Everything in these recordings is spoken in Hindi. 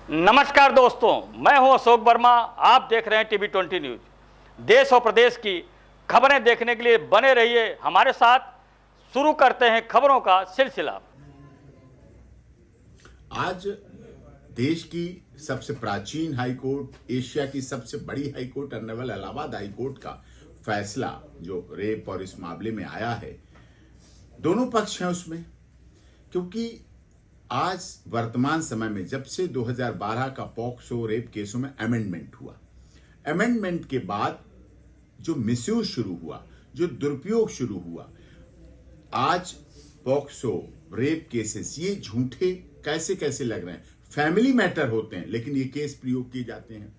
नमस्कार दोस्तों, मैं हूं अशोक वर्मा। आप देख रहे हैं टीवी 20 न्यूज। देश और प्रदेश की खबरें देखने के लिए बने रहिए हमारे साथ। शुरू करते हैं खबरों का सिलसिला। आज देश की सबसे प्राचीन हाई कोर्ट, एशिया की सबसे बड़ी high court honourable Allahabad high court का फैसला जो रेप और इस मामले में आया है, दोनों पक्ष हैं उसमें। क्योंकि आज वर्तमान समय में जब से 2012 का पॉक्सो रेप केसों में अमेंडमेंट हुआ, अमेंडमेंट के बाद जो मिसयूज शुरू हुआ, जो दुरुपयोग शुरू हुआ, आज पॉक्सो रेप केसेस ये झूठे कैसे कैसे लग रहे हैं। फैमिली मैटर होते हैं लेकिन ये केस प्रयोग किए जाते हैं।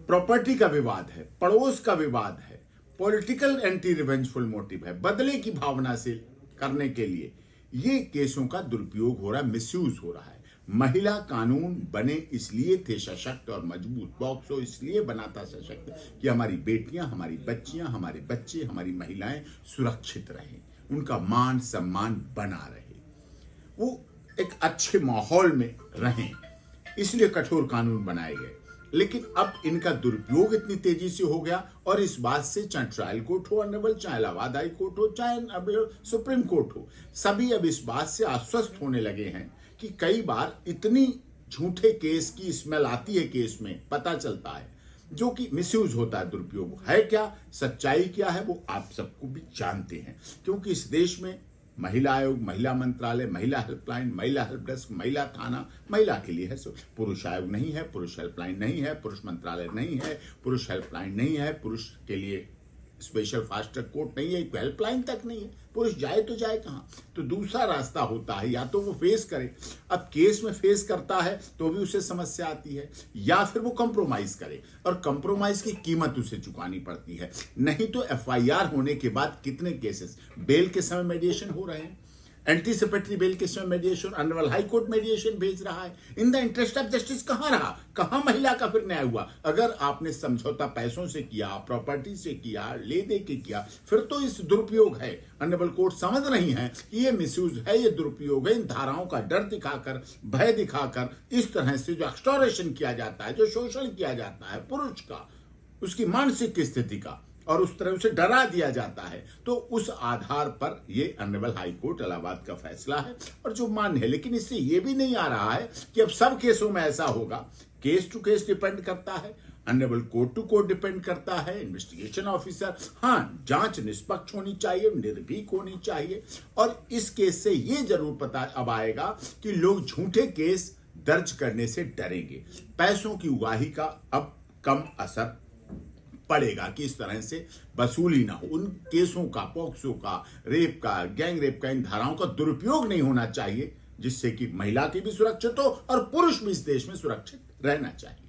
प्रॉपर्टी का विवाद है, पड़ोस का विवाद है, पॉलिटिकल एंटी रिवेंजफुल मोटिव है, बदले की भावना से करने के लिए ये केसों का दुरुपयोग हो रहा है, मिसयूज हो रहा है। महिला कानून बने इसलिए थे सशक्त और मजबूत, पॉक्सो इसलिए बना था सशक्त कि हमारी बेटियां, हमारी बच्चियां, हमारे बच्चे, हमारी महिलाएं सुरक्षित रहें, उनका मान सम्मान बना रहे, वो एक अच्छे माहौल में रहें, इसलिए कठोर कानून बनाए गए। लेकिन अब इनका दुरुपयोग इतनी तेजी से हो गया और इस बात से चाहे ट्रायल कोर्ट हो ऑनरेबल, चाहे इलाहाबाद हाई कोर्ट हो, चाहे सुप्रीम कोर्ट हो, सभी अब इस बात से आश्वस्त होने लगे हैं कि कई बार इतनी झूठे केस की स्मेल आती है, केस में पता चलता है जो कि मिसयूज होता है। दुरुपयोग है क्या, सच्चाई क्या है, वो आप सबको भी जानते हैं। क्योंकि इस देश में महिला आयोग, महिला मंत्रालय, महिला हेल्पलाइन, महिला हेल्प डेस्क, महिला थाना महिला के लिए है। पुरुष आयोग नहीं है, पुरुष हेल्पलाइन नहीं है, पुरुष मंत्रालय नहीं है, पुरुष हेल्पलाइन नहीं है, पुरुष के लिए स्पेशल फास्ट ट्रैक कोर्ट नहीं है, हेल्पलाइन तक नहीं है। पुरुष जाए तो जाए कहां? तो दूसरा रास्ता होता है, या तो वो फेस करे। अब केस में फेस करता है तो भी उसे समस्या आती है, या फिर वो कंप्रोमाइज करे और कंप्रोमाइज की कीमत उसे चुकानी पड़ती है। नहीं तो एफआईआर होने के बाद कितने केसेस बेल के समय मेडिएशन हो रहे हैं, एंटीसिपेटरी बेल के समय मेडिएशन, ऑनरेबल हाई कोर्ट मेडिएशन भेज रहा है। In the interest of justice कहां रहा, कहां महिला का फिर न्याय हुआ? अगर आपने समझौता पैसों से किया, प्रॉपर्टी से किया, ले दे के किया, फिर तो इस दुरुपयोग है। ऑनरेबल कोर्ट समझ रही है कि ये मिसयूज है, ये दुरुपयोग है। इन धाराओं का डर दिखाकर, भय दिखाकर, इस तरह से जो एक्सटॉर्शन किया जाता है, जो शोषण किया जाता है पुरुष का, उसकी मानसिक स्थिति का, और उस तरह उसे डरा दिया जाता है, तो उस आधार पर ये ऑनरेबल हाई कोर्ट इलाहाबाद का फैसला है और जो मान्य है। लेकिन इससे ये भी नहीं आ रहा है कि अब सब केसों में ऐसा होगा। केस टू केस डिपेंड करता है, honourable court to court depend करता है, इन्वेस्टिगेशन ऑफिसर। हाँ, जांच निष्पक्ष होनी चाहिए, निर्भीक होनी चाहिए। और इस केस से ये जरूर पता अब आएगा कि लोग झूठे केस दर्ज करने से डरेंगे। पैसों की उगाही का अब कम असर पड़ेगा कि इस तरह से वसूली ना हो। उन केसों का, पॉक्सो का, रेप का, गैंग रेप का, इन धाराओं का दुरुपयोग नहीं होना चाहिए, जिससे कि महिला की भी सुरक्षित हो और पुरुष भी इस देश में सुरक्षित रहना चाहिए।